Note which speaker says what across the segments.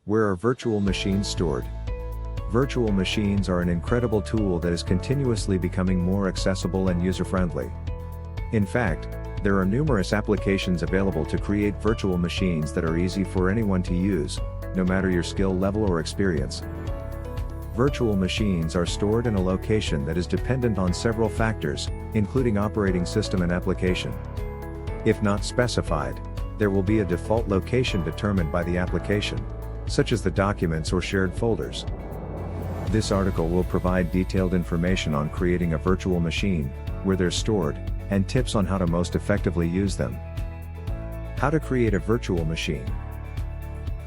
Speaker 1: Where are virtual machines stored? Virtual machines are an incredible tool that is continuously becoming more accessible and user-friendly. In fact, there are numerous applications available to create virtual machines that are easy for anyone to use, no matter your skill level or experience. Virtual machines are stored in a location that is dependent on several factors, including operating system and application. If not specified, there will be a default location determined by the application, such as the documents or shared folders. This article will provide detailed information on creating a virtual machine, where they're stored, and tips on how to most effectively use them. How to create a virtual machine.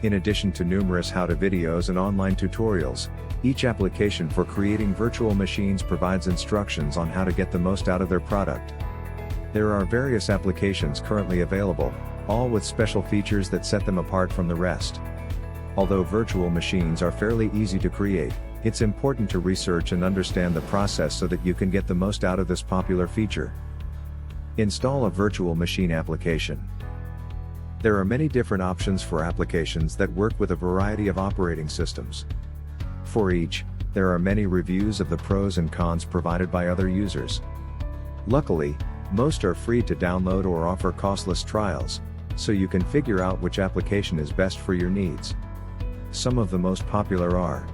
Speaker 1: In addition to numerous how-to videos and online tutorials, each application for creating virtual machines provides instructions on how to get the most out of their product. There are various applications currently available, all with special features that set them apart from the rest. Although virtual machines are fairly easy to create, it's important to research and understand the process so that you can get the most out of this popular feature. Install a virtual machine application. There are many different options for applications that work with a variety of operating systems. For each, there are many reviews of the pros and cons provided by other users. Luckily, most are free to download or offer costless trials, so you can figure out which application is best for your needs. Some of the most popular are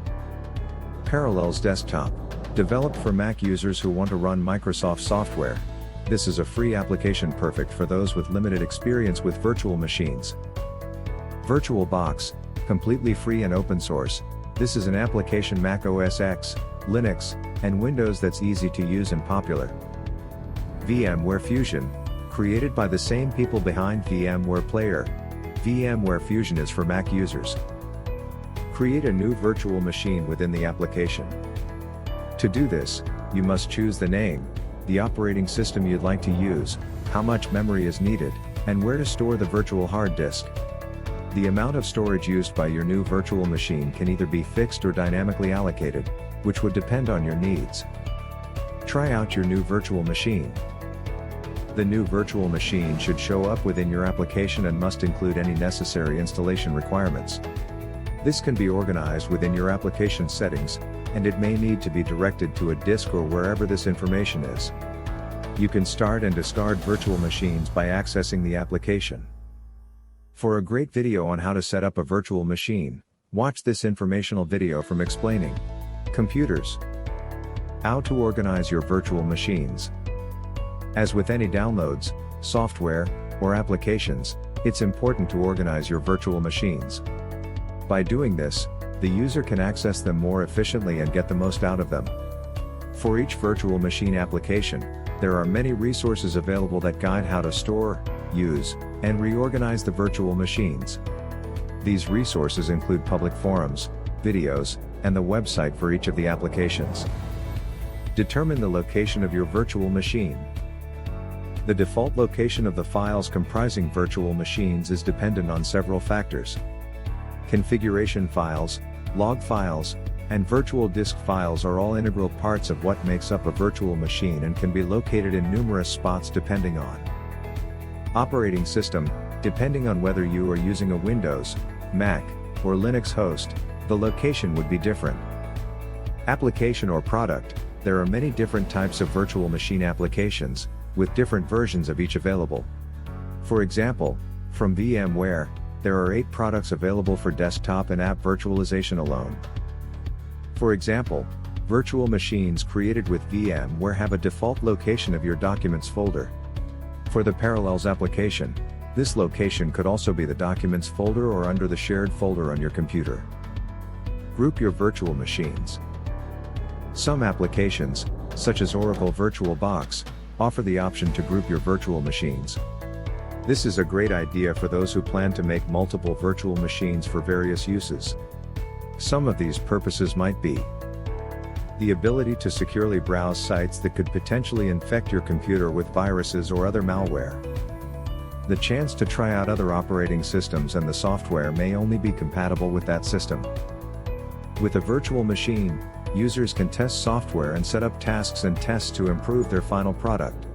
Speaker 1: Parallels Desktop, developed for Mac users who want to run Microsoft software. This is a free application perfect for those with limited experience with virtual machines. VirtualBox, completely free and open source. This is an application Mac OS X, Linux, and Windows that's easy to use and popular. VMware Fusion, created by the same people behind VMware Player. VMware Fusion is for Mac users. Create a new virtual machine within the application. To do this, you must choose the name, the operating system you'd like to use, how much memory is needed, and where to store the virtual hard disk. The amount of storage used by your new virtual machine can either be fixed or dynamically allocated, which would depend on your needs. Try out your new virtual machine. The new virtual machine should show up within your application and must include any necessary installation requirements. This can be organized within your application settings, and it may need to be directed to a disk or wherever this information is. You can start and discard virtual machines by accessing the application. For a great video on how to set up a virtual machine, watch this informational video from Explaining Computers. How to organize your virtual machines. As with any downloads, software, or applications, it's important to organize your virtual machines. By doing this, the user can access them more efficiently and get the most out of them. For each virtual machine application, there are many resources available that guide how to store, use, and reorganize the virtual machines. These resources include public forums, videos, and the website for each of the applications. Determine the location of your virtual machine. The default location of the files comprising virtual machines is dependent on several factors. Configuration files, log files, and virtual disk files are all integral parts of what makes up a virtual machine and can be located in numerous spots depending on operating system. Depending on whether you are using a Windows, Mac, or Linux host, the location would be different. Application or product, there are many different types of virtual machine applications, with different versions of each available. For example, from VMware, there are 8 products available for desktop and app virtualization alone. For example, virtual machines created with VMware have a default location of your Documents folder. For the Parallels application, this location could also be the Documents folder or under the shared folder on your computer. Group your virtual machines. Some applications, such as Oracle VirtualBox, offer the option to group your virtual machines. This is a great idea for those who plan to make multiple virtual machines for various uses. Some of these purposes might be the ability to securely browse sites that could potentially infect your computer with viruses or other malware. The chance to try out other operating systems and the software may only be compatible with that system. With a virtual machine, users can test software and set up tasks and tests to improve their final product.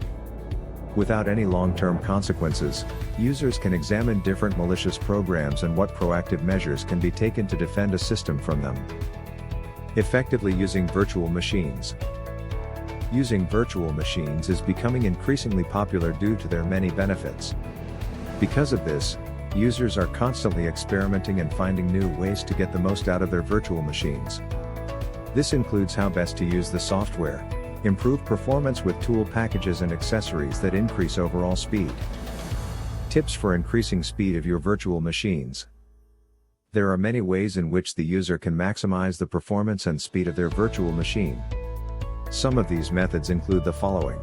Speaker 1: Without any long-term consequences, users can examine different malicious programs and what proactive measures can be taken to defend a system from them. Effectively using virtual machines. Using virtual machines is becoming increasingly popular due to their many benefits. Because of this, users are constantly experimenting and finding new ways to get the most out of their virtual machines. This includes how best to use the software, improve performance with tool packages and accessories that increase overall speed. Tips for increasing speed of your virtual machines. There are many ways in which the user can maximize the performance and speed of their virtual machine. Some of these methods include the following.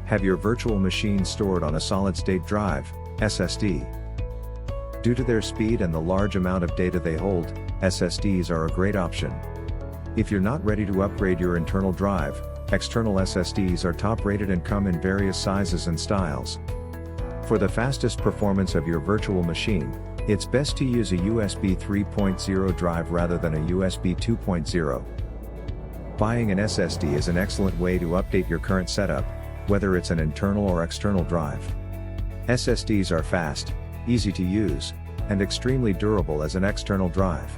Speaker 1: Have your virtual machine stored on a solid-state drive, SSD. Due to their speed and the large amount of data they hold, SSDs are a great option. If you're not ready to upgrade your internal drive, external SSDs are top-rated and come in various sizes and styles. For the fastest performance of your virtual machine, it's best to use a USB 3.0 drive rather than a USB 2.0. Buying an SSD is an excellent way to update your current setup, whether it's an internal or external drive. SSDs are fast, easy to use, and extremely durable as an external drive.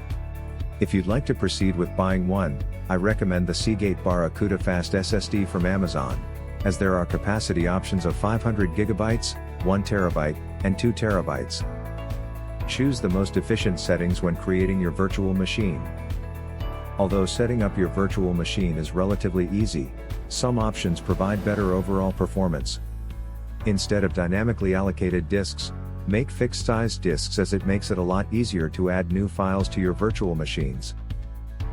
Speaker 1: If you'd like to proceed with buying one, I recommend the Seagate Barracuda Fast SSD from Amazon, as there are capacity options of 500 GB, 1 TB, and 2 TB. Choose the most efficient settings when creating your virtual machine. Although setting up your virtual machine is relatively easy, some options provide better overall performance. Instead of dynamically allocated disks, make fixed-size disks as it makes it a lot easier to add new files to your virtual machines.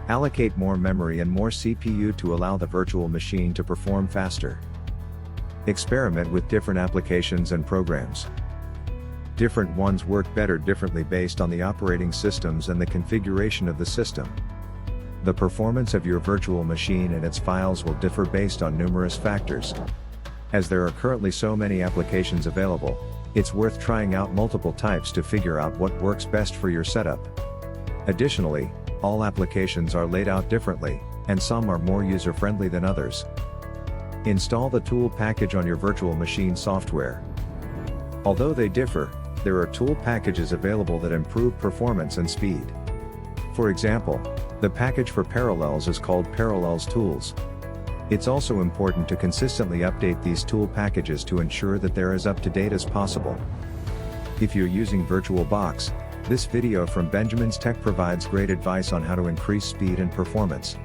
Speaker 1: Allocate more memory and more CPU to allow the virtual machine to perform faster. Experiment with different applications and programs. Different ones work better differently based on the operating systems and the configuration of the system. The performance of your virtual machine and its files will differ based on numerous factors. As there are currently so many applications available, it's worth trying out multiple types to figure out what works best for your setup. Additionally, all applications are laid out differently, and some are more user-friendly than others. Install the tool package on your virtual machine software. Although they differ, there are tool packages available that improve performance and speed. For example, the package for Parallels is called Parallels Tools. It's also important to consistently update these tool packages to ensure that they're as up-to-date as possible. If you're using VirtualBox, this video from Benjamin's Tech provides great advice on how to increase speed and performance.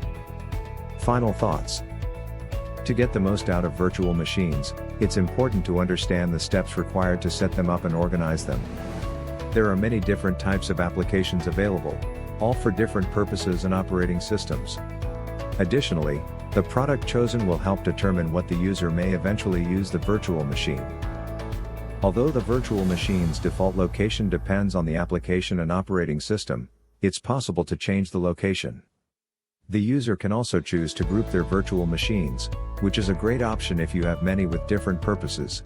Speaker 1: Final thoughts. To get the most out of virtual machines, it's important to understand the steps required to set them up and organize them. There are many different types of applications available, all for different purposes and operating systems. Additionally, the product chosen will help determine what the user may eventually use the virtual machine. Although the virtual machine's default location depends on the application and operating system, it's possible to change the location. The user can also choose to group their virtual machines, which is a great option if you have many with different purposes.